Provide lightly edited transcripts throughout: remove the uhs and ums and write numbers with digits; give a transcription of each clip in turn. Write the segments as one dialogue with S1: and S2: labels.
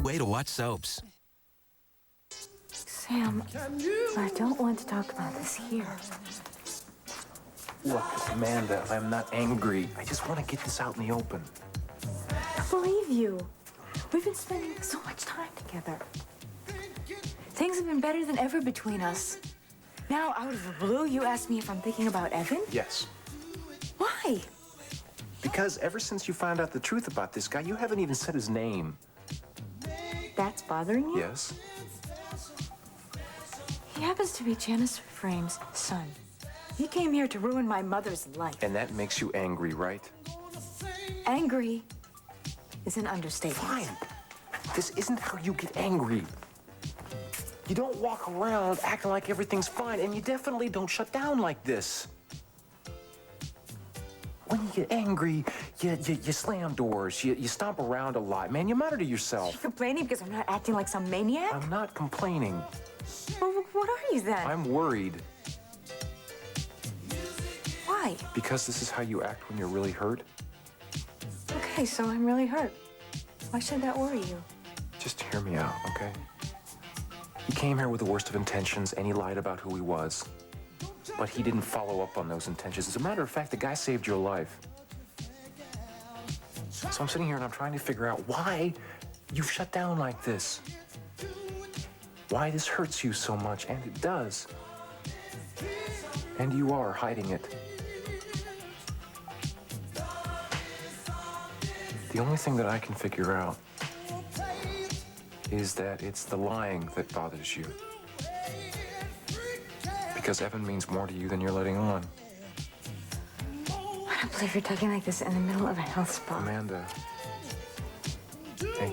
S1: way to watch soaps.
S2: Sam, I don't want to talk about this here.
S3: Look, Amanda, I'm not angry. I just want to get this out in the open.
S2: I believe you. We've been spending so much time together. Things have been better than ever between us. Now, out of the blue, you ask me if I'm thinking about Evan?
S3: Yes.
S2: Why?
S3: Because ever since you found out the truth about this guy, you haven't even said his name.
S2: That's bothering you?
S3: Yes.
S2: He happens to be Janice Frame's son. He came here to ruin my mother's life.
S3: And that makes you angry, right?
S2: Angry is an understatement.
S3: Fine. This isn't how you get angry. You don't walk around acting like everything's fine, and you definitely don't shut down like this. When you get angry, you slam doors, you stomp around a lot. Man, you matter to yourself.
S2: You're complaining because I'm not acting like some maniac?
S3: I'm not complaining.
S2: Well, what are you then?
S3: I'm worried.
S2: Why?
S3: Because this is how you act when you're really hurt.
S2: Okay, so I'm really hurt. Why should that worry you?
S3: Just hear me out, okay? He came here with the worst of intentions, and he lied about who he was. But he didn't follow up on those intentions. As a matter of fact, the guy saved your life. So I'm sitting here and I'm trying to figure out why you've shut down like this. Why this hurts you so much, and it does. And you are hiding it. The only thing that I can figure out is that it's the lying that bothers you. Because Evan means more to you than you're letting on.
S2: I don't believe you're talking like this in the middle of a health spa.
S3: Amanda. Hey.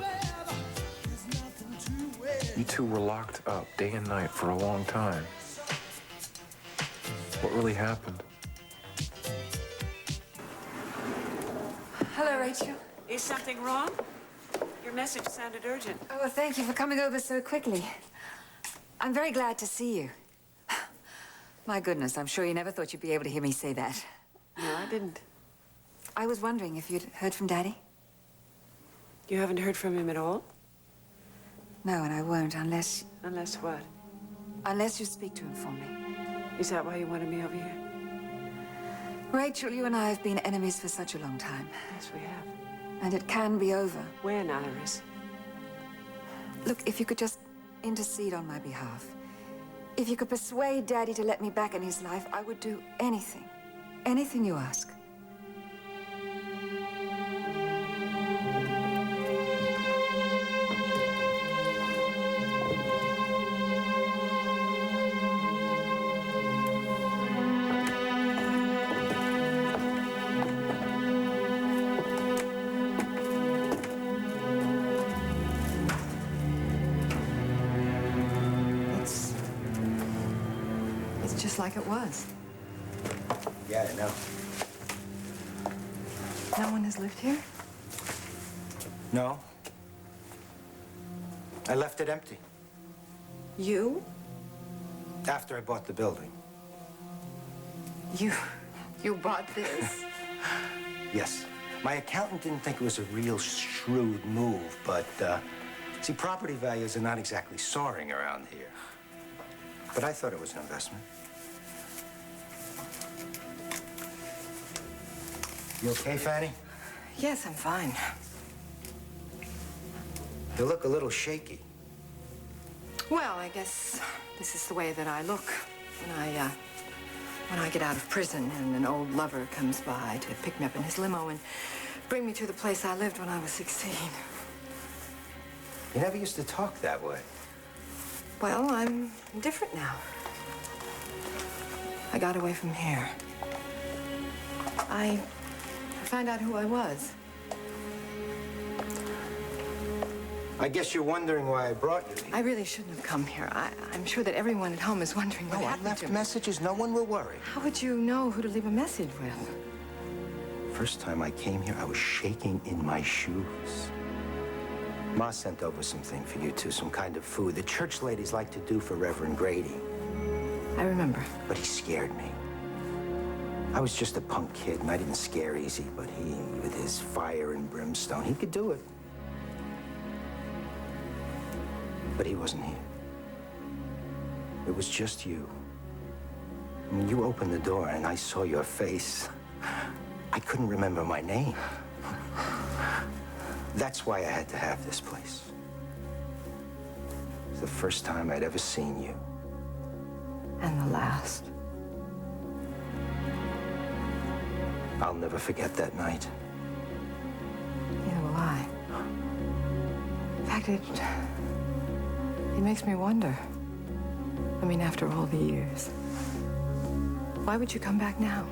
S3: You two were locked up day and night for a long time. What really happened?
S4: Hello, Rachel.
S5: Is something wrong? Your message sounded urgent.
S4: Oh, well, thank you for coming over so quickly. I'm very glad to see you. My goodness, I'm sure you never thought you'd be able to hear me say that.
S5: No, I didn't.
S4: I was wondering if you'd heard from Daddy?
S5: You haven't heard from him at all?
S4: No, and I won't unless...
S5: Unless what?
S4: Unless you speak to him for me.
S5: Is that why you wanted me over here?
S4: Rachel, you and I have been enemies for such a long time.
S5: Yes, we have.
S4: And it can be over.
S5: When, Iris?
S4: Look, if you could just intercede on my behalf. If you could persuade Daddy to let me back in his life, I would do anything. Anything you ask. It's just like it was.
S6: Yeah, I know.
S4: No one has lived here?
S6: No. I left it empty
S4: You?
S6: after I bought the building.
S4: You bought this?
S6: Yes. My accountant didn't think it was a real shrewd move, but, see, property values are not exactly soaring around here. But I thought it was an investment. You okay, Fanny?
S4: Yes, I'm fine.
S6: You look a little shaky.
S4: Well, I guess this is the way that I look when I get out of prison and an old lover comes by to pick me up in his limo and bring me to the place I lived when I was 16.
S6: You never used to talk that way.
S4: Well, I'm different now. I got away from here. I found out who I was.
S6: I guess you're wondering why I brought you here.
S4: I really shouldn't have come here. I'm sure that everyone at home is wondering what
S6: No, I
S4: happened to
S6: left
S4: me.
S6: messages. No one will worry.
S4: How would you know who to leave a message with?
S6: First time I came here, I was shaking in my shoes. Ma sent over something for you two, some kind of food the church ladies like to do for Reverend Grady.
S4: I remember.
S6: But he scared me. I was just a punk kid, and I didn't scare easy, but he, with his fire and brimstone, he could do it. But he wasn't here. It was just you. When you opened the door and I saw your face, I couldn't remember my name. That's why I had to have this place. It's the first time I'd ever seen you.
S4: And the last.
S6: I'll never forget that night.
S4: Neither will I. In fact, it makes me wonder. I mean, after all the years, why would you come back now?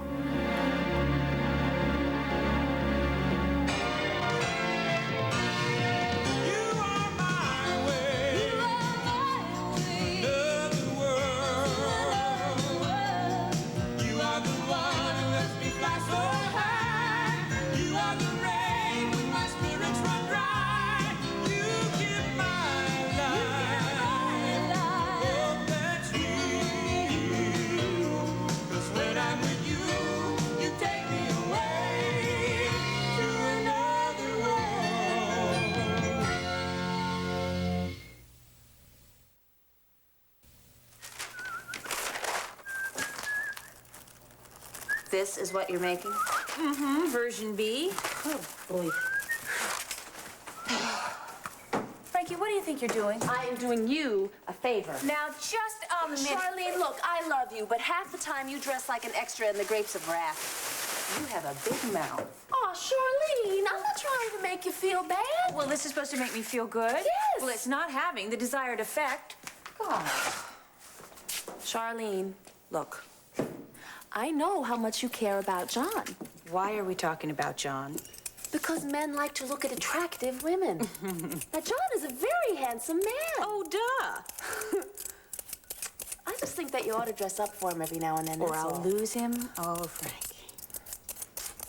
S1: This is what you're making?
S2: Mm-hmm. Version B.
S1: Oh, boy.
S2: Frankie, what do you think you're doing?
S1: I am doing you a favor.
S2: Now, just a minute.
S1: Charlene, look, I love you, but half the time you dress like an extra in The Grapes of Wrath. You have a big mouth.
S2: Oh, Charlene, I'm not trying to make you feel bad. Well, this is supposed to make me feel good?
S1: Yes.
S2: Well, it's not having the desired effect.
S1: God. Charlene, look. I know how much you care about John.
S2: Why are we talking about John?
S1: Because men like to look at attractive women. Now, John is a very handsome man.
S2: Oh, duh.
S1: I just think that you ought to dress up for him every now and then.
S2: Or
S1: that's
S2: I'll
S1: all.
S2: lose him. Oh, Frankie.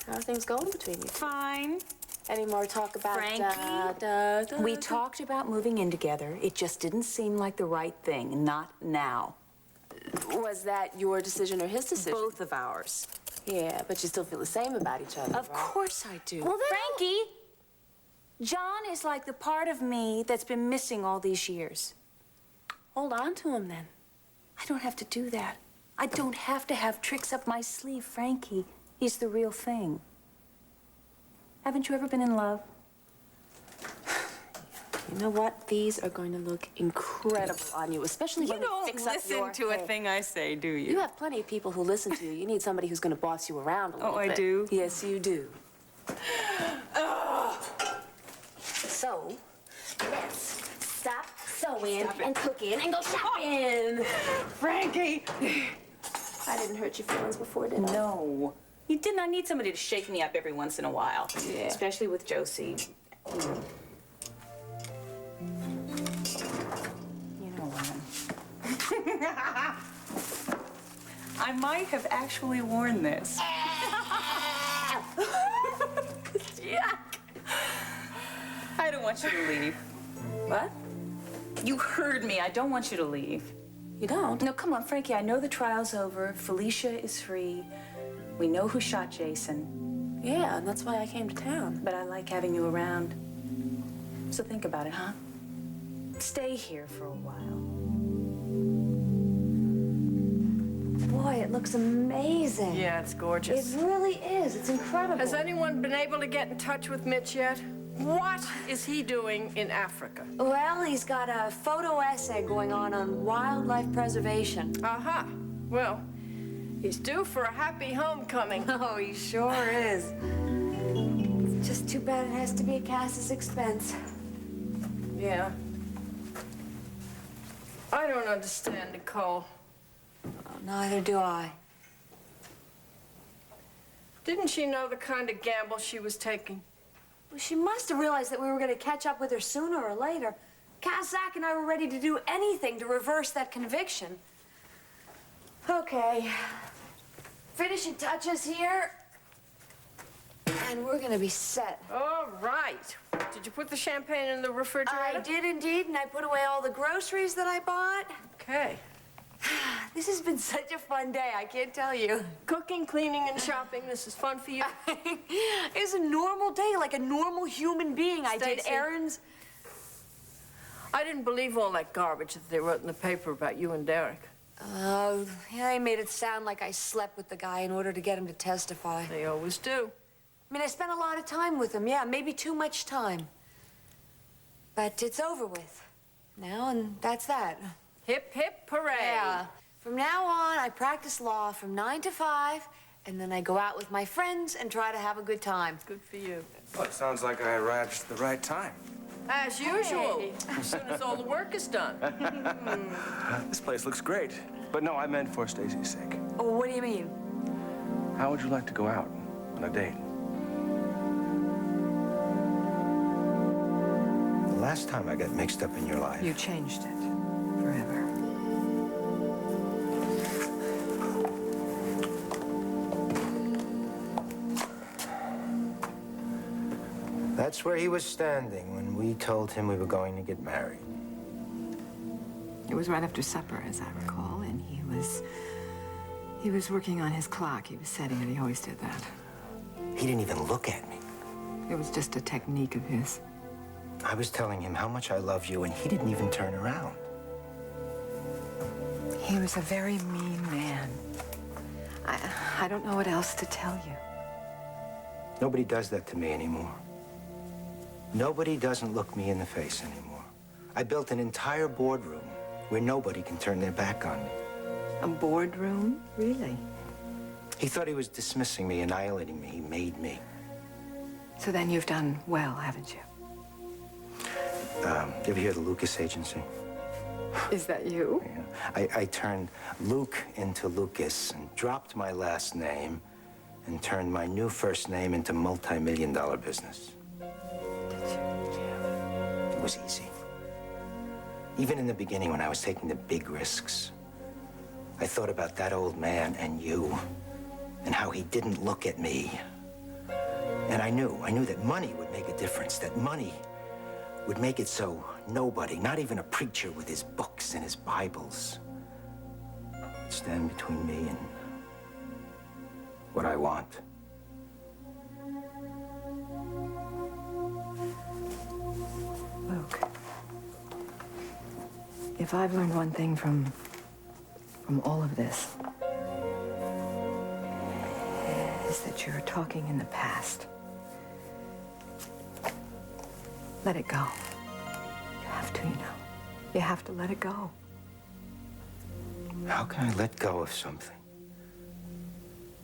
S1: How are things going between you?
S2: Fine.
S1: Any more talk about...
S2: Frankie, we talked about moving in together. It just didn't seem like the right thing. Not now.
S1: Was that your decision or his decision?
S2: Both of ours.
S1: Yeah, but you still feel the same about each other,
S2: Of
S1: right?
S2: course I do.
S1: Well, then
S2: Frankie, John is like the part of me that's been missing all these years.
S1: Hold on to him, then.
S2: I don't have to do that. I don't have to have tricks up my sleeve, Frankie. He's the real thing. Haven't you ever been in love?
S1: You know what? These are going to look incredible on you, especially when we fix up your hair.
S2: thing I say, do
S1: You have plenty of people who listen to you. You need somebody who's going to boss you around a little bit.
S2: Oh, I do?
S1: Yes, you do. So, let's stop sewing and cooking and go shopping.
S2: Frankie!
S1: I didn't hurt your feelings before, did I?
S2: No. You did not need somebody to shake me up every once in a while.
S1: Yeah.
S2: Especially with Josie. You know what? I might have actually worn this. Yuck! I don't want you to leave.
S1: What?
S2: You heard me. I don't want you to leave.
S1: You don't?
S2: No, come on, Frankie. I know the trial's over. Felicia is free. We know who shot Jason.
S1: Yeah, and that's why I came to town.
S2: But I like having you around. So think about it, huh? Stay here for a while.
S4: Boy, it looks amazing.
S7: Yeah, it's gorgeous.
S4: It really is. It's incredible.
S7: Has anyone been able to get in touch with Mitch yet? What is he doing in Africa?
S4: Well, he's got a photo essay going on wildlife preservation.
S7: Aha. Well, he's due for a happy homecoming.
S4: Oh, he sure is. It's just too bad it has to be at Cass's expense.
S7: Yeah. I don't understand, Nicole.
S4: Oh, neither do I.
S7: Didn't she know the kind of gamble she was taking?
S4: Well, she must have realized that we were going to catch up with her sooner or later. Cass, Zach, and I were ready to do anything to reverse that conviction. Okay. Finishing touches here. And we're going to be set.
S7: All right. Did you put the champagne in the refrigerator?
S4: I did indeed, and I put away all the groceries that I bought.
S7: Okay.
S4: This has been such a fun day, I can't tell you.
S7: Cooking, cleaning, and shopping. This is fun for you.
S4: It was a normal day, like a normal human being. I did
S7: Stacy.
S4: errands.
S7: I I didn't believe all that garbage that they wrote in the paper about you and Derek.
S1: Oh, yeah, he made it sound like I slept with the guy in order to get him to testify.
S7: They always do.
S1: I mean, I spent a lot of time with him, yeah, maybe too much time. But it's over with now, and that's that.
S7: Hip, hip, hooray.
S1: Yeah. From now on, I practice law from 9 to 5, and then I go out with my friends and try to have a good time.
S7: Good for you.
S8: Well, it sounds like I arrived at the right time.
S7: As usual, as soon as all the work is done.
S8: This place looks great. But no, I meant for Stacy's sake.
S1: Oh, what do you mean?
S8: How would you like to go out on a date?
S6: The last time I got mixed up in your life.
S4: You changed it forever.
S6: That's where he was standing when we told him we were going to get married.
S4: It was right after supper, as I recall, and he was working on his clock. He was setting it. He always did that.
S6: He didn't even look at me.
S4: It was just a technique of his.
S6: I was telling him how much I love you, and he didn't even turn around.
S4: He was a very mean man. I don't know what else to tell you.
S6: Nobody does that to me anymore. Nobody doesn't look me in the face anymore. I built an entire boardroom where nobody can turn their back on me.
S4: A boardroom? Really?
S6: He thought he was dismissing me, annihilating me. He made me.
S4: So then you've done well, haven't you?
S6: You ever hear of the Lucas Agency?
S4: Is that you?
S6: Yeah. I turned Luke into Lucas and dropped my last name and turned my new first name into multi-million-dollar business. It was easy. Even in the beginning, when I was taking the big risks, I thought about that old man and you and how he didn't look at me. And I knew that money would make a difference, that money would make it so nobody, not even a preacher with his books and his Bibles, would stand between me and what I want.
S4: Luke, if I've learned one thing from all of this, is that you're talking in the past. Let it go. You have to, you know. You have to let it go.
S6: How can I let go of something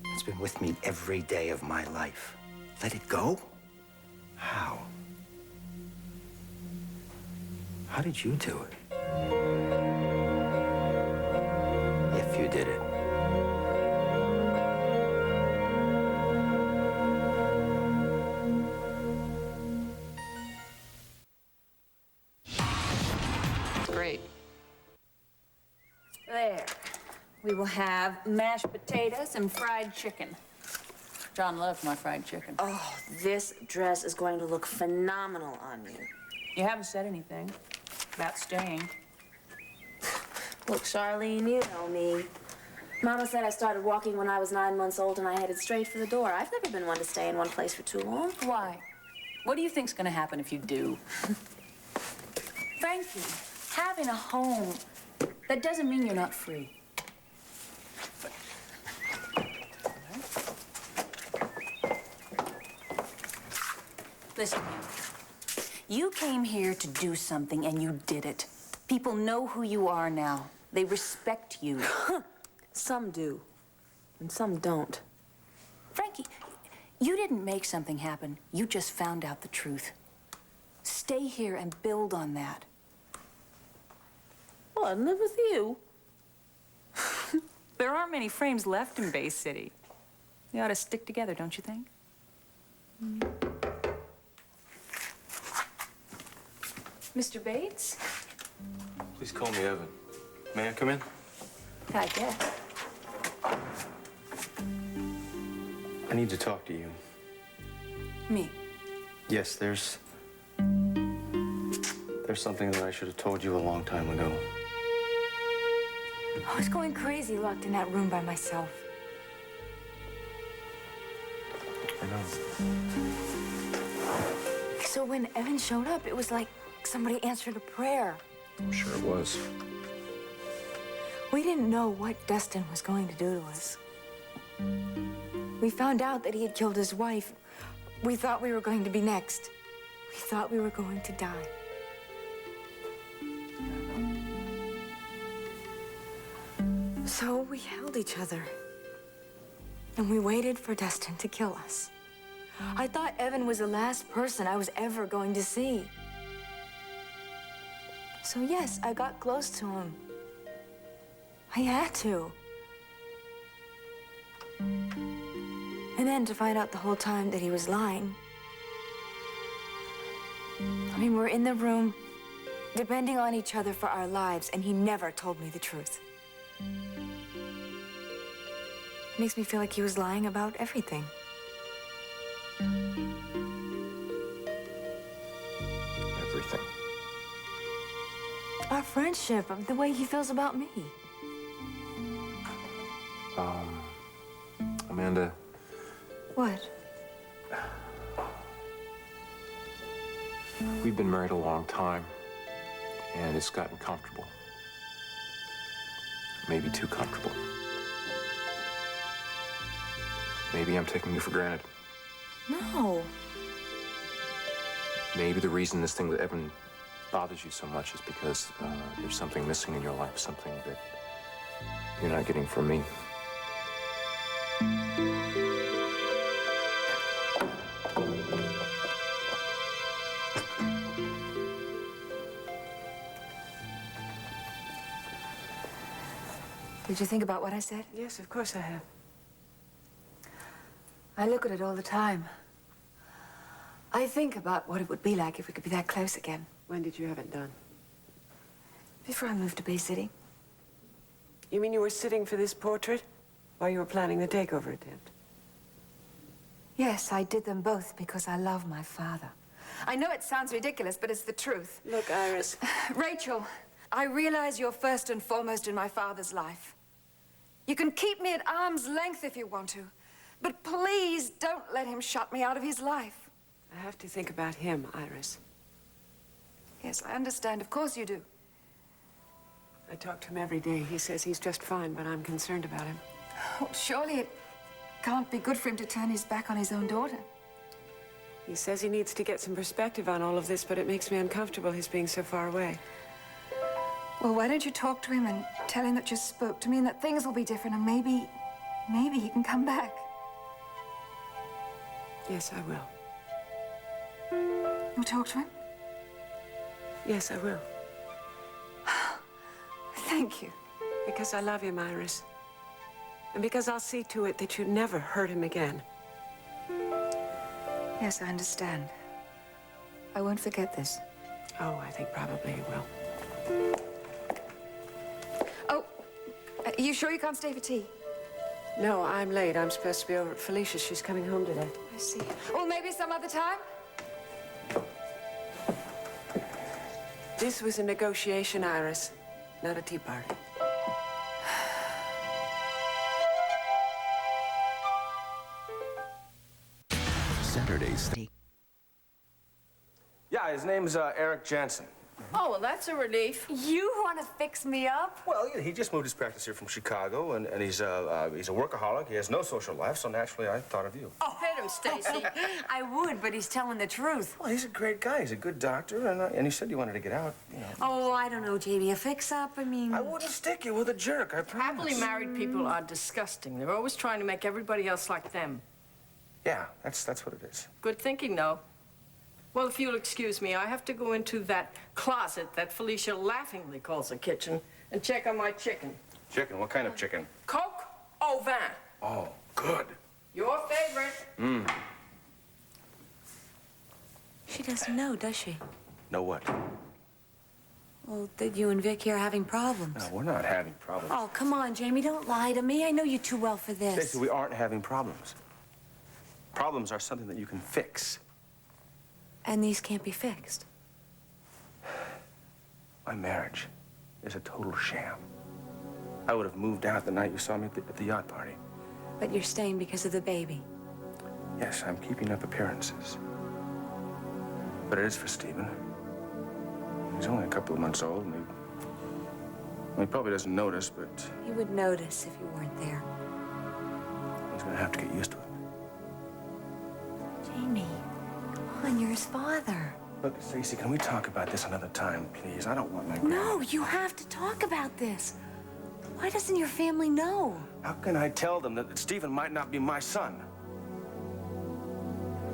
S6: that's been with me every day of my life? Let it go? How? How did you do it? If you did it.
S5: Great.
S9: There. We will have mashed potatoes and fried chicken. John loves my fried chicken.
S1: Oh, this dress is going to look phenomenal on you.
S9: You haven't said anything about staying.
S1: Look, Charlene, you know me. Mama said I started walking when I was 9 months old and I headed straight for the door. I've never been one to stay in one place for too long.
S9: Why? What do you think's gonna happen if you do? Frankie, having a home, that doesn't mean you're not free. Listen, you came here to do something and you did it. People know who you are now. They respect you.
S1: Some do, and some don't.
S9: Frankie, you didn't make something happen. You just found out the truth. Stay here and build on that.
S1: Well, I'd live with you.
S9: There aren't many frames left in Bay City. You ought to stick together, don't you think? Mr. Bates?
S8: Please call me Evan. May I come in?
S9: I guess.
S8: I need to talk to you.
S9: Me?
S8: Yes, there's something that I should have told you a long time ago.
S2: I was going crazy locked in that room by myself.
S8: I know.
S2: So when Evan showed up, it was like somebody answered a prayer.
S3: I'm sure it was.
S2: We didn't know what Destin was going to do to us. We found out that he had killed his wife. We thought we were going to be next. We thought we were going to die. So we held each other. And we waited for Destin to kill us. I thought Evan was the last person I was ever going to see. So yes, I got close to him. I had to. And then to find out the whole time that he was lying. I mean, we're in the room, depending on each other for our lives, and he never told me the truth. It makes me feel like he was lying about everything.
S3: Everything.
S2: Our friendship, the way he feels about me.
S3: Amanda,
S2: What?
S3: we've been married a long time, and it's gotten comfortable. Maybe too comfortable. Maybe I'm taking you for granted.
S2: No.
S3: Maybe the reason this thing with Evan bothers you so much is because there's something missing in your life, something that you're not getting from me.
S2: Did you think about what I said?
S7: Yes, of course I have.
S2: I look at it all the time. I think about what it would be like if we could be that close again.
S7: When did you have it done?
S2: Before I moved to Bay City.
S7: You mean you were sitting for this portrait while you were planning the takeover attempt?
S2: Yes, I did them both because I love my father. I know it sounds ridiculous, but it's the truth.
S7: Look, Iris.
S2: Rachel, I realize you're first and foremost in my father's life. You can keep me at arm's length if you want to, but please don't let him shut me out of his life.
S7: I have to think about him, Iris.
S2: Yes, I understand. Of course you do.
S7: I talk to him every day. He says he's just fine, but I'm concerned about him.
S2: Oh, surely it can't be good for him to turn his back on his own daughter.
S7: He says he needs to get some perspective on all of this, but it makes me uncomfortable, his being so far away.
S2: Well, why don't you talk to him and tell him that you spoke to me and that things will be different and maybe he can come back.
S7: Yes, I will.
S2: You'll talk to him?
S7: Yes, I will.
S2: Thank you.
S7: Because I love him, Iris. And because I'll see to it that you never hurt him again.
S2: Yes, I understand. I won't forget this.
S7: Oh, I think probably you will.
S2: Oh, you sure you can't stay for tea?
S7: No, I'm late. I'm supposed to be over at Felicia's. She's coming home today.
S2: I see. Well, maybe some other time?
S7: This was a negotiation, Iris, not a tea party.
S10: Saturdays.
S8: Yeah, his name's Eric Jansen.
S7: Oh, well, that's a relief.
S2: You want to fix me up?
S8: Well, yeah, he just moved his practice here from Chicago, and he's a workaholic. He has no social life, so naturally I thought of you.
S7: Oh, hit him, Stacy.
S9: I would, but he's telling the truth.
S8: Well, he's a great guy. He's a good doctor, and he said he wanted to get out, you know.
S9: Oh, I don't know, Jamie. A fix-up? I mean...
S8: I wouldn't stick you with a jerk, I promise.
S7: Happily married people are disgusting. They're always trying to make everybody else like them.
S8: Yeah, that's what it is.
S7: Good thinking, though. Well, if you'll excuse me, I have to go into that closet that Felicia laughingly calls a kitchen and check on my chicken.
S8: Chicken? What kind of chicken?
S7: Coq au vin.
S8: Oh, good.
S7: Your favorite.
S9: She doesn't know, does she?
S8: Know what?
S9: Well, that you and Vic here are having problems.
S8: No, we're not having problems.
S9: Oh, come on, Jamie. Don't lie to me. I know you too well for this.
S8: Stacey, we aren't having problems. Problems are something that you can fix.
S9: And these can't be fixed.
S8: My marriage is a total sham. I would have moved out the night you saw me at the yacht party.
S9: But you're staying because of the baby.
S8: Yes, I'm keeping up appearances. But it is for Stephen. He's only a couple of months old, and he probably doesn't notice, but
S2: He would notice if you weren't there.
S8: he's gonna have to get used to it.
S2: Jamie, come on, you're his father.
S8: Look, Stacy, can we talk about this another time, please? I don't want my
S2: No, you have to talk about this. Why doesn't your family know?
S8: How can I tell them that Stephen might not be my son?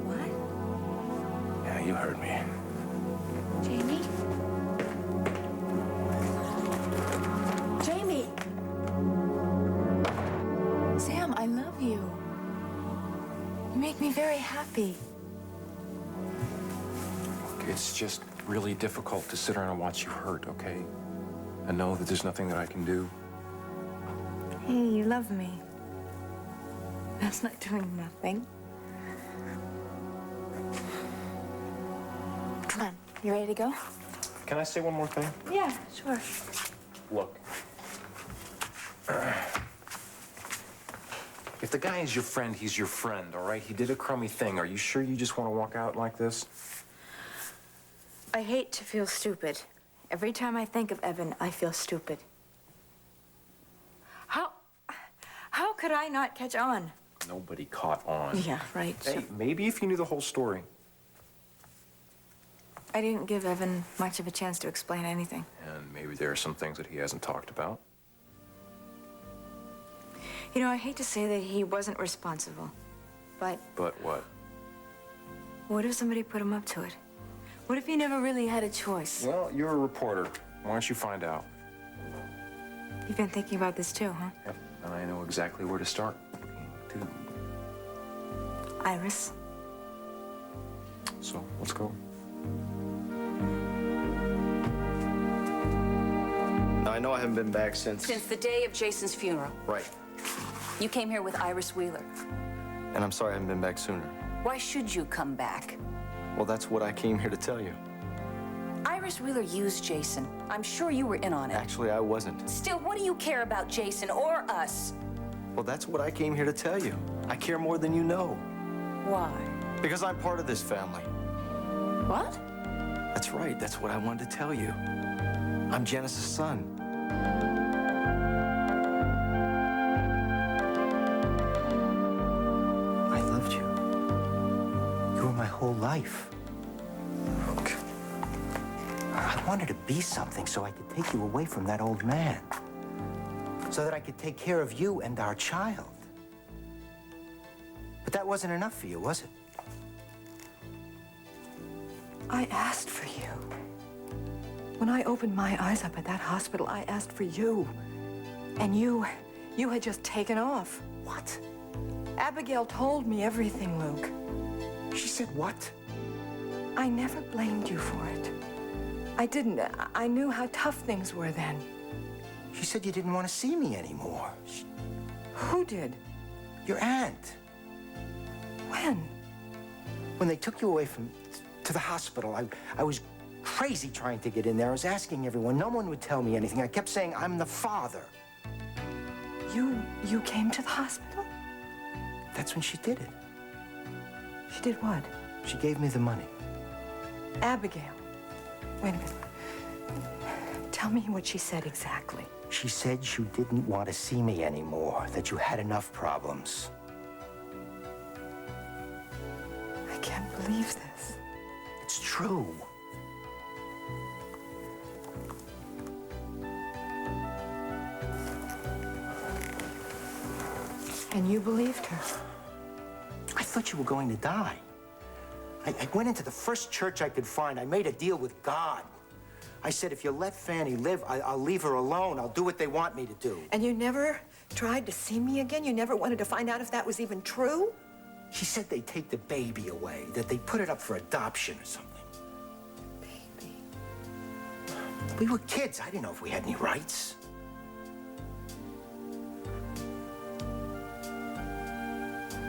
S2: What?
S8: Yeah, you heard me.
S2: Jamie? Jamie! Sam, I love you. You make me very happy.
S3: Look, it's just really difficult to sit around and watch you hurt, okay? And know that there's nothing that I can do.
S2: Hey, you love me. That's not doing nothing. Come on, you ready to go?
S3: Can I say one more thing?
S2: Yeah, sure.
S3: Look. If the guy is your friend, he's your friend, all right? He did a crummy thing. Are you sure you just want to walk out like this?
S2: I hate to feel stupid. Every time I think of Evan, I feel stupid. How could I not catch on?
S3: Nobody caught on.
S2: Yeah, right.
S3: Hey, maybe if you knew the whole story.
S2: I didn't give Evan much of a chance to explain anything.
S3: And maybe there are some things that he hasn't talked about.
S2: You know, I hate to say that he wasn't responsible, but
S3: But what?
S2: what if somebody put him up to it? What if he never really had a choice?
S3: Well, you're a reporter. Why don't you find out?
S2: You've been thinking about this too, huh?
S3: Yep. And I know exactly where to start. Too.
S2: Iris?
S3: So, let's go.
S8: Now, I know I haven't been back since...
S9: Since the day of Jason's funeral.
S8: Right.
S9: You came here with Iris Wheeler.
S8: And I'm sorry I haven't been back sooner.
S9: Why should you come back?
S8: Well, that's what I came here to tell you.
S9: Iris Wheeler used Jason. I'm sure you were in on it.
S8: Actually, I wasn't.
S9: Still, what do you care about Jason or us?
S8: Well, that's what I came here to tell you. I care more than you know.
S9: Why?
S8: Because I'm part of this family.
S9: What?
S8: That's right. That's what I wanted to tell you. I'm Janice's son.
S6: I loved you. You were my whole life. Look, I wanted to be something so I could take you away from that old man. So that I could take care of you and our child. But that wasn't enough for you, was it?
S4: I asked for you. When I opened my eyes up at that hospital, I asked for you. And you had just taken off.
S6: What?
S4: Abigail told me everything, Luke.
S6: She said what?
S4: I never blamed you for it. I didn't. I knew how tough things were then.
S6: She said you didn't want to see me anymore.
S4: Who did?
S6: Your aunt.
S4: When?
S6: When they took you away to the hospital, I was crazy trying to get in there. I was asking everyone. No one would tell me anything. I kept saying, I'm the father.
S4: You came to the hospital?
S6: That's when she did it.
S4: She did what?
S6: She gave me the money.
S4: Abigail. Wait a minute. Tell me what she said exactly.
S6: She said you didn't want to see me anymore, that you had enough problems.
S4: I can't believe this.
S6: It's true.
S4: And you believed her?
S6: I thought you were going to die. I went into the first church I could find. I made a deal with God. I said, if you let Fanny live, I'll leave her alone. I'll do what they want me to do.
S4: And you never tried to see me again? You never wanted to find out if that was even true?
S6: She said they'd take the baby away, that they'd put it up for adoption or something.
S4: Baby.
S6: We were kids. I didn't know if we had any rights.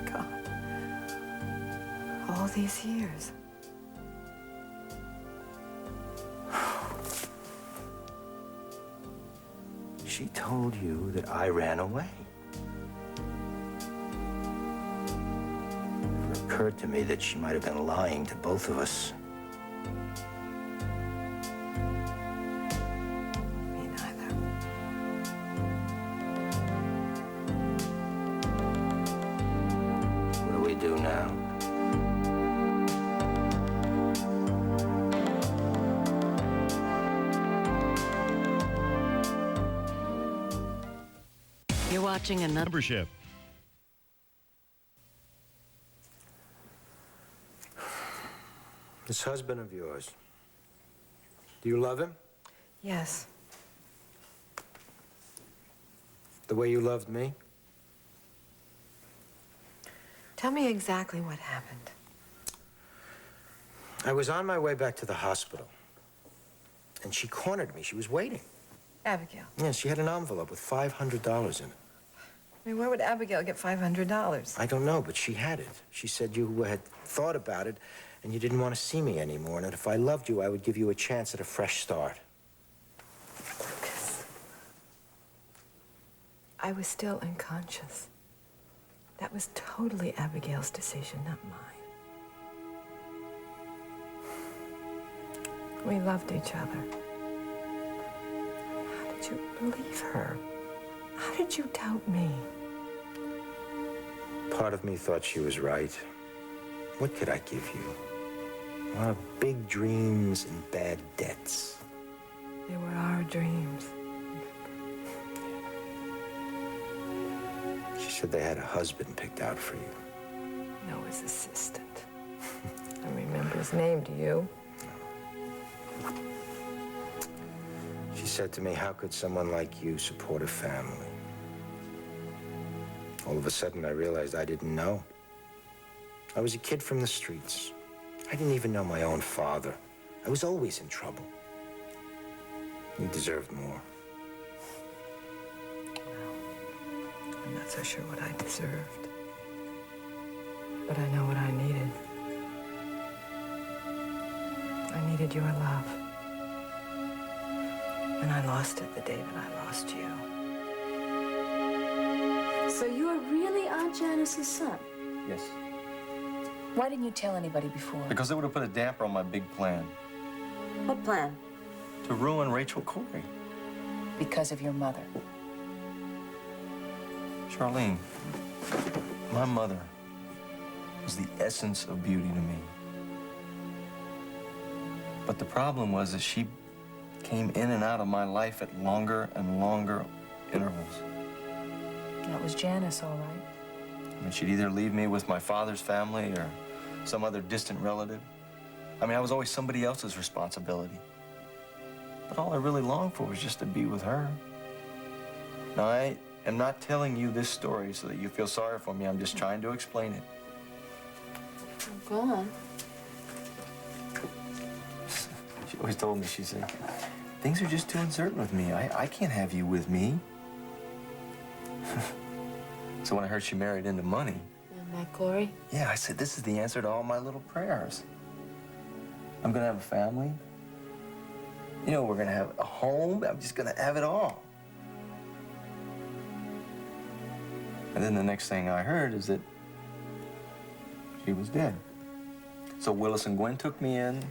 S4: God. All these years.
S6: She told you that I ran away. It occurred to me that she might have been lying to both of us.
S11: watching another
S12: membership.
S6: This husband of yours, do you love him?
S4: Yes.
S6: The way you loved me?
S4: Tell me exactly what happened.
S6: I was on my way back to the hospital, and she cornered me. She was waiting.
S4: Abigail.
S6: Yeah, she had an envelope with $500 in it.
S4: I mean, where would Abigail get $500?
S6: I don't know, but she had it. She said you had thought about it, and you didn't want to see me anymore, and that if I loved you, I would give you a chance at a fresh start.
S4: Lucas. I was still unconscious. That was totally Abigail's decision, not mine. We loved each other. How did you believe her? How did you doubt me?
S6: Part of me thought she was right. What could I give you? A lot of big dreams and bad debts.
S4: They were our dreams.
S6: She said they had a husband picked out for you.
S4: Noah's assistant. I remember his name, do you?
S6: She said to me, how could someone like you support a family? All of a sudden, I realized I didn't know. I was a kid from the streets. I didn't even know my own father. I was always in trouble. You deserved more.
S4: I'm not so sure what I deserved. But I know what I needed. I needed your love. And I lost it the day that I lost you.
S1: So you are really Aunt Janice's son?
S8: Yes.
S9: Why didn't you tell anybody before?
S8: Because it would have put a damper on my big plan.
S1: What plan?
S8: To ruin Rachel Corey.
S9: Because of your mother.
S8: Charlene, my mother was the essence of beauty to me. But the problem was that she came in and out of my life at longer and longer intervals.
S9: That was Janice, all right.
S8: I mean, she'd either leave me with my father's family or some other distant relative. I mean, I was always somebody else's responsibility. But all I really longed for was just to be with her. Now, I am not telling you this story so that you feel sorry for me. I'm just trying to explain it.
S1: Go on.
S8: She always told me, she said, things are just too uncertain with me. I can't have you with me. So when I heard she married into money...
S1: And Matt Corey?
S8: Yeah, I said, this is the answer to all my little prayers. I'm gonna have a family. You know, we're gonna have a home. I'm just gonna have it all. And then the next thing I heard is that she was dead. So Willis and Gwen took me in,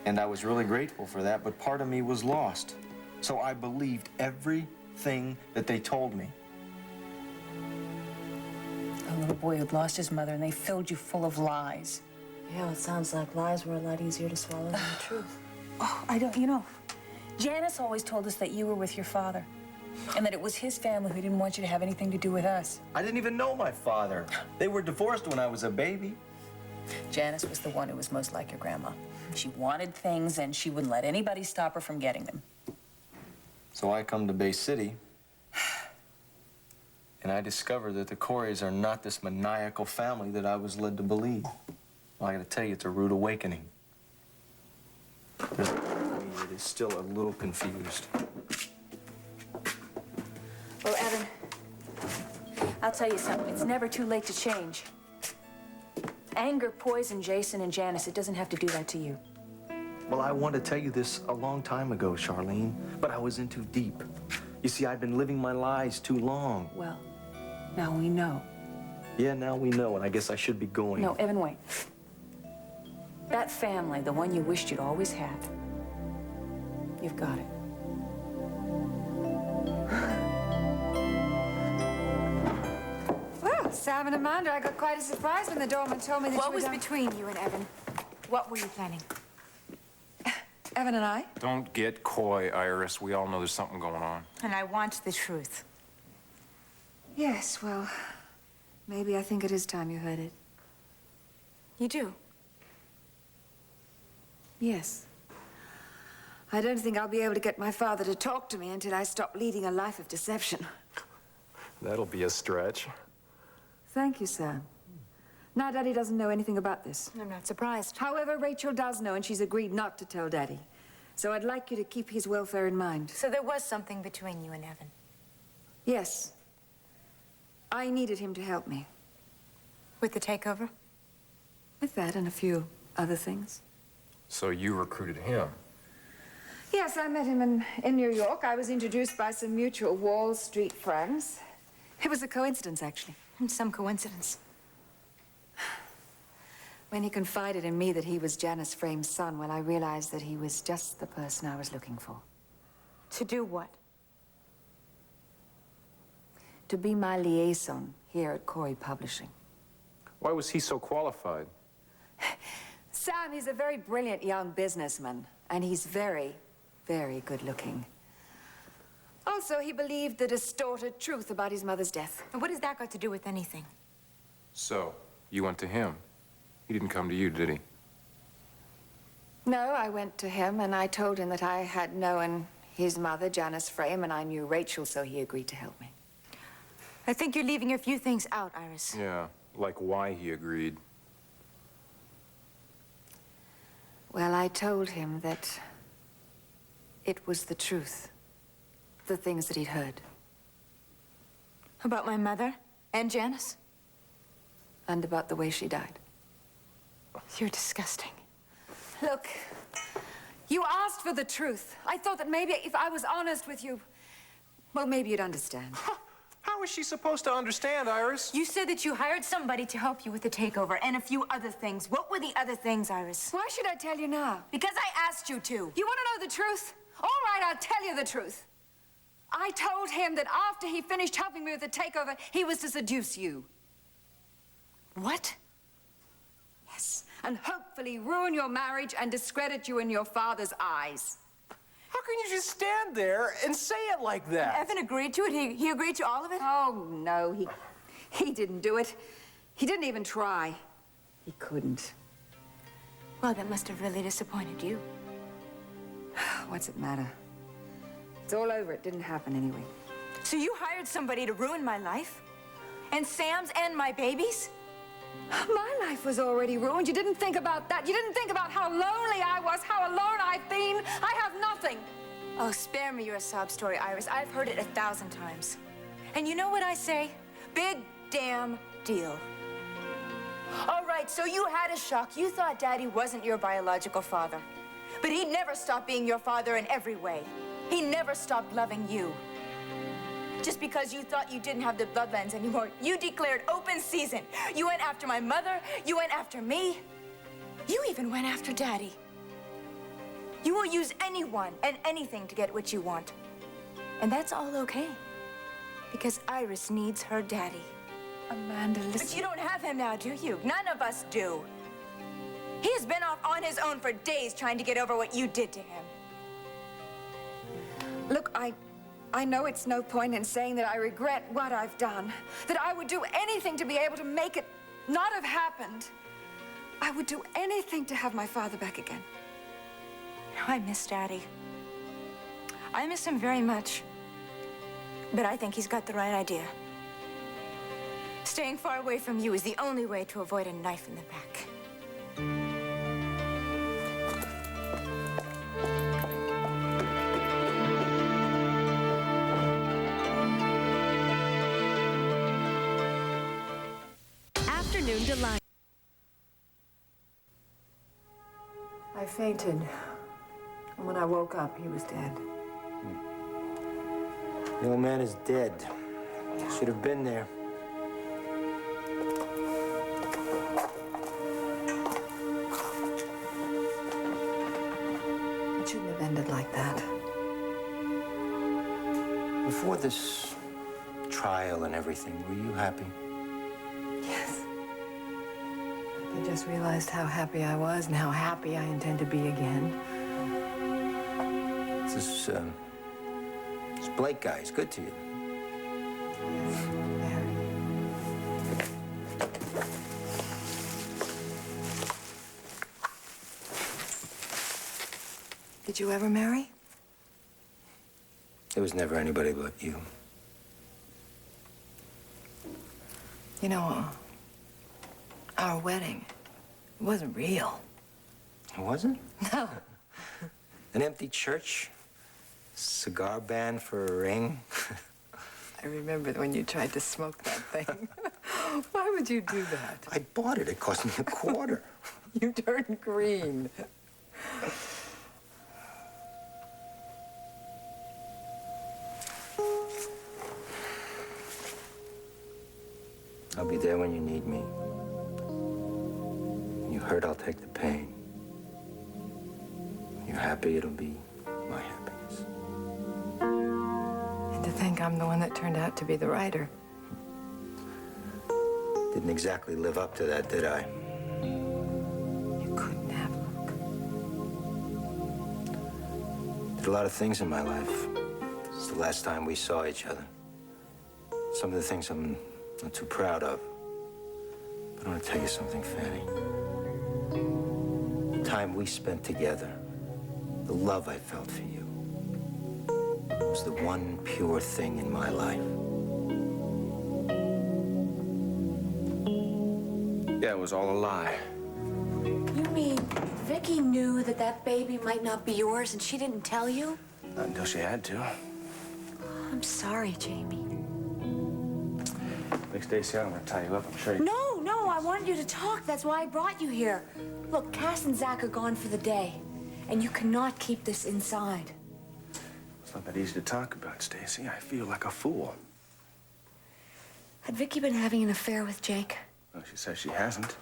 S8: and I was really grateful for that, but part of me was lost. So I believed everything that they told me.
S9: A little boy who'd lost his mother, and they filled you full of lies.
S1: Yeah, well, it sounds like lies were a lot easier to swallow than the truth.
S9: Oh, you know, Janice always told us that you were with your father, and that it was his family who didn't want you to have anything to do with us.
S8: I didn't even know my father. They were divorced when I was a baby.
S9: Janice was the one who was most like your grandma. She wanted things, and she wouldn't let anybody stop her from getting them.
S8: So I come to Bay City, and I discover that the Coreys are not this maniacal family that I was led to believe. Well, I gotta tell you, it's a rude awakening. There's a part of me that is still a little confused.
S9: Well, Evan, I'll tell you something. It's never too late to change. Anger poisoned Jason and Janice. It doesn't have to do that to you.
S8: Well, I wanted to tell you this a long time ago, Charlene, but I was in too deep. You see, I've been living my lies too long.
S9: Well, now we know.
S8: Yeah, now we know, and I guess I should be going.
S9: No, Evan, wait. That family, the one you wished you'd always had, you've got it.
S2: Well, Sam and Amanda, I got quite a surprise when the doorman told me that
S1: What
S2: you
S1: was
S2: were
S1: between you and Evan? What were you planning?
S2: Evan and I?
S3: Don't get coy, Iris. We all know there's something going on.
S1: And I want the truth.
S2: Yes, well, maybe I think it is time you heard it.
S9: You do?
S2: Yes. I don't think I'll be able to get my father to talk to me until I stop leading a life of deception.
S3: That'll be a stretch.
S2: Thank you, Sam. Now, Daddy doesn't know anything about this.
S9: I'm not surprised.
S2: However, Rachel does know, and she's agreed not to tell Daddy. So I'd like you to keep his welfare in mind.
S9: So there was something between you and Evan?
S2: Yes. I needed him to help me.
S9: With the takeover?
S2: With that and a few other things.
S3: So you recruited him?
S2: Yes, I met him in New York. I was introduced by some mutual Wall Street friends. It was a coincidence, actually.
S9: Some coincidence.
S2: When he confided in me that he was Janice Frame's son, well, I realized that he was just the person I was looking for.
S9: To do what?
S2: To be my liaison here at Corey Publishing.
S3: Why was he so qualified?
S2: Sam, he's a very brilliant young businessman, and he's very, very good looking. Also, he believed the distorted truth about his mother's death.
S9: And what has that got to do with anything?
S3: So, you went to him. He didn't come to you, did he?
S2: No, I went to him, and I told him that I had known his mother, Janice Frame, and I knew Rachel, so he agreed to help me.
S9: I think you're leaving a few things out, Iris.
S3: Yeah, like why he agreed.
S2: Well, I told him that it was the truth. The things that he'd heard.
S9: About my mother and Janice?
S2: And about the way she died.
S9: You're disgusting.
S2: Look, you asked for the truth. I thought that maybe if I was honest with you, well, maybe you'd understand.
S3: How is she supposed to understand, Iris?
S9: You said that you hired somebody to help you with the takeover and a few other things. What were the other things, Iris?
S2: Why should I tell you now?
S9: Because I asked you to.
S2: You want to know the truth? All right, I'll tell you the truth. I told him that after he finished helping me with the takeover, he was to seduce you.
S9: What?
S2: Yes, and hopefully ruin your marriage and discredit you in your father's eyes.
S3: How can you just stand there and say it like that?
S9: Evan agreed to it? He agreed to all of it?
S2: Oh, no, he didn't do it. He didn't even try. He couldn't.
S9: Well, that must have really disappointed you.
S2: What's it matter? It's all over. It didn't happen anyway.
S9: So you hired somebody to ruin my life? And Sam's and my baby's?
S2: My life was already ruined. You didn't think about that. You didn't think about how lonely I was, how alone I've been. I have nothing.
S9: Oh, spare me your sob story, Iris. I've heard it 1,000 times. And you know what I say? Big damn deal. All right, so you had a shock. You thought Daddy wasn't your biological father. But he never stopped being your father in every way. He never stopped loving you. Just because you thought you didn't have the bloodlines anymore, you declared open season. You went after my mother, you went after me. You even went after Daddy. You will use anyone and anything to get what you want. And that's all okay. Because Iris needs her daddy.
S2: Amanda, listen.
S9: But you don't have him now, do you? None of us do. He has been off on his own for days trying to get over what you did to him.
S2: Look, I know it's no point in saying that I regret what I've done, that I would do anything to be able to make it not have happened. I would do anything to have my father back again.
S9: I miss Daddy. I miss him very much. But I think he's got the right idea. Staying far away from you is the only way to avoid a knife in the back.
S11: Afternoon Delight.
S4: I fainted. And when I woke up, he was dead.
S6: The old man is dead. Should have been there.
S4: It shouldn't have ended like that.
S6: Before this trial and everything, were you happy?
S4: Yes. I just realized how happy I was and how happy I intend to be again.
S6: This Blake guy is good to you.
S4: Yes, you ever marry?
S6: There was never anybody but you.
S4: You know, our wedding wasn't real.
S6: It wasn't?
S4: No.
S6: An empty church? Cigar band for a ring?
S4: I remember when you tried to smoke that thing. Why would you do that?
S6: I bought it. It cost me $0.25.
S4: You turned green.
S6: I'll be there when you need me. When you're hurt, I'll take the pain. When you're happy, it'll be my happiness.
S4: And to think I'm the one that turned out to be the writer.
S6: Didn't exactly live up to that, did I?
S4: You couldn't have, Luke.
S6: Did a lot of things in my life. It's the last time we saw each other. Some of the things I'm not too proud of. But I want to tell you something, Fanny. The time we spent together, the love I felt for you, was the one pure thing in my life.
S3: Yeah, it was all a lie.
S2: You mean Vicky knew that that baby might not be yours and she didn't tell you?
S3: Not until she had to.
S2: I'm sorry, Jamie.
S3: Look, Stacy, I don't want to tie you up. I'm sure you...
S2: No, I wanted you to talk. That's why I brought you here. Look, Cass and Zach are gone for the day, and you cannot keep this inside.
S3: It's not that easy to talk about, Stacy. I feel like a fool.
S2: Had Vicky been having an affair with Jake?
S3: Well, she says she hasn't.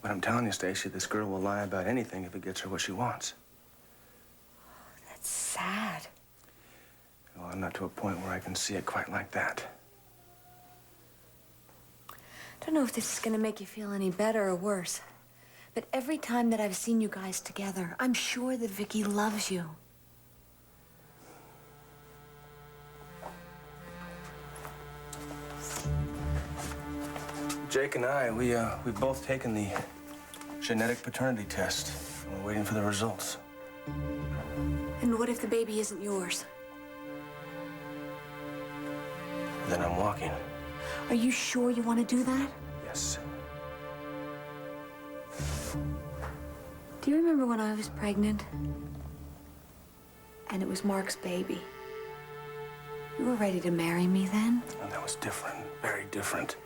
S3: But I'm telling you, Stacy, this girl will lie about anything if it gets her what she wants.
S2: That's sad.
S3: Well, I'm not to a point where I can see it quite like that.
S2: I don't know if this is gonna make you feel any better or worse, but every time that I've seen you guys together, I'm sure that Vicky loves you.
S3: Jake and I, we've both taken the genetic paternity test. We're waiting for the results.
S2: And what if the baby isn't yours?
S3: Then I'm walking.
S2: Are you sure you want to do that?
S3: Yes.
S2: Do you remember when I was pregnant? And it was Mark's baby. You were ready to marry me then?
S3: And that was different, very different.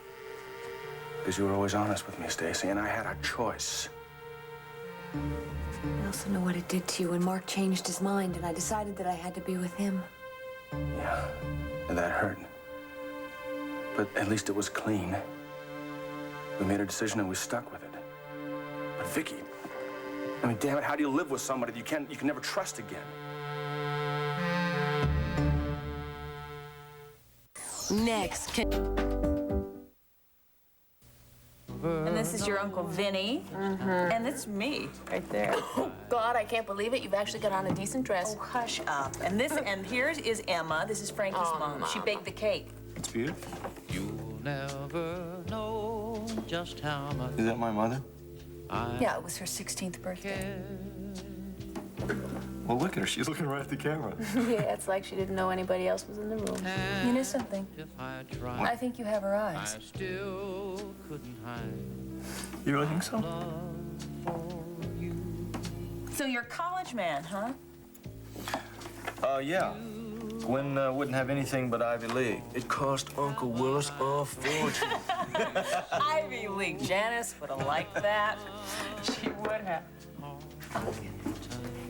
S3: Because you were always honest with me, Stacy, and I had a choice.
S2: I also know what it did to you when Mark changed his mind and I decided that I had to be with him.
S3: Yeah, and that hurt. But at least it was clean. We made a decision and we stuck with it. But Vicky, I mean, damn it, how do you live with somebody you can never trust again?
S11: Next.
S12: And this is your Uncle Vinny. And it's me right there.
S1: Oh, God, I can't believe it. You've actually got on a decent dress.
S12: Oh, hush up. And here is Emma. This is Frankie's mom. She baked the cake.
S8: It's beautiful.
S13: You'll never know just how much.
S8: Is that my mother?
S9: Yeah, it was her 16th birthday.
S8: Well, look at her. She's looking right at the camera.
S1: Yeah, it's like she didn't know anybody else was in the room.
S9: You know something? I think you have her eyes.
S13: I still couldn't hide.
S8: You really think so?
S12: So you're a college man, huh?
S8: Yeah. Gwen wouldn't have anything but Ivy League. It cost Uncle Willis a fortune.
S12: Ivy League. Janice would have liked that. She would have.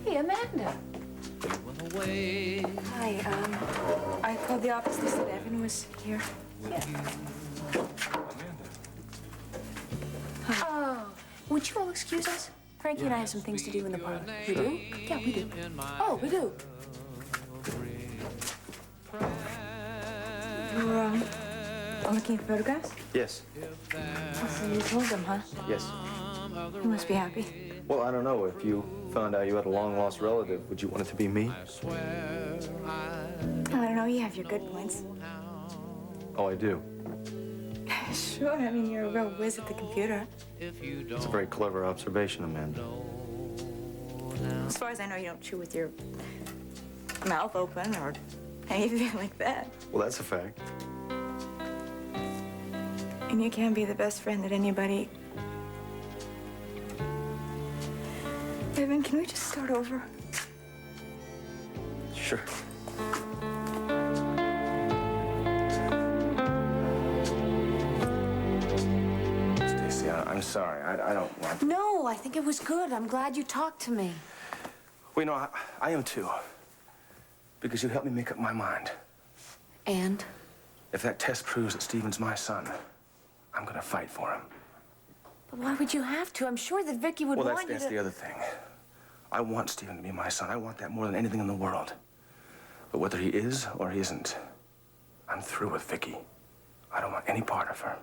S2: Hey, Amanda. Hi, I called the office. They said Evan was here.
S12: Yeah.
S1: Oh, would you all excuse us? Frankie and I have some things to do in the parlor. We do? Yeah, we do. Oh, we do.
S2: You're, looking at photographs?
S8: Yes.
S2: So you told them, huh?
S8: Yes.
S2: You must be happy.
S8: Well, I don't know. If you found out you had a long-lost relative, would you want it to be me?
S2: I don't know. You have your good points.
S8: Oh, I do.
S2: Sure. I mean, you're a real whiz at the computer.
S8: It's a very clever observation, Amanda.
S2: As far as I know, you don't chew with your mouth open or anything like that.
S8: Well, that's a fact.
S2: And you can be the best friend that anybody... Evan, can we just start over?
S8: Sure.
S3: Stacy, I'm sorry. I don't want to.
S1: No, I think it was good. I'm glad you talked to me.
S3: Well, you know, I am too. Because you helped me make up my mind.
S1: And?
S3: If that test proves that Stephen's my son, I'm gonna fight for him.
S1: But why would you have to? I'm sure that Vicky would want you to...
S3: That's the other thing. I want Stephen to be my son. I want that more than anything in the world. But whether he is or he isn't, I'm through with Vicky. I don't want any part of her.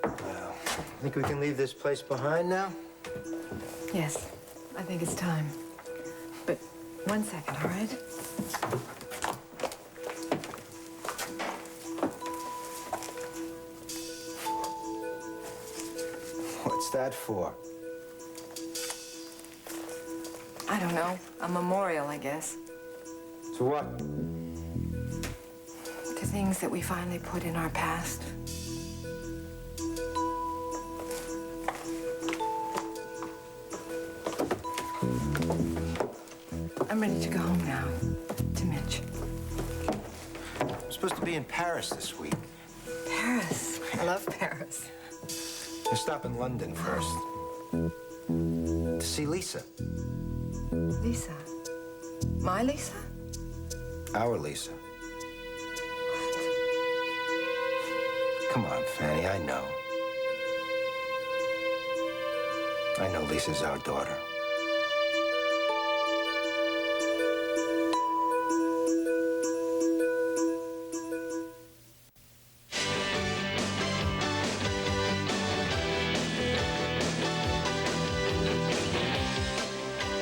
S6: Well, think we can leave this place behind now?
S4: Yes, I think it's time. But 1 second, all right?
S6: What's that for?
S4: I don't know. A memorial, I guess.
S6: To what?
S4: To things that we finally put in our past. I'm ready to go home now. To Mitch.
S6: I'm supposed to be in Paris this week.
S4: Paris. I love Paris.
S6: We'll stop in London first. To see Lisa.
S4: Lisa? My Lisa?
S6: Our Lisa. Come on, Fanny, I know. I know Lisa's our daughter.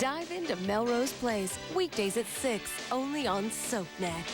S11: Dive into Melrose Place, weekdays at 6, only on SoapNet.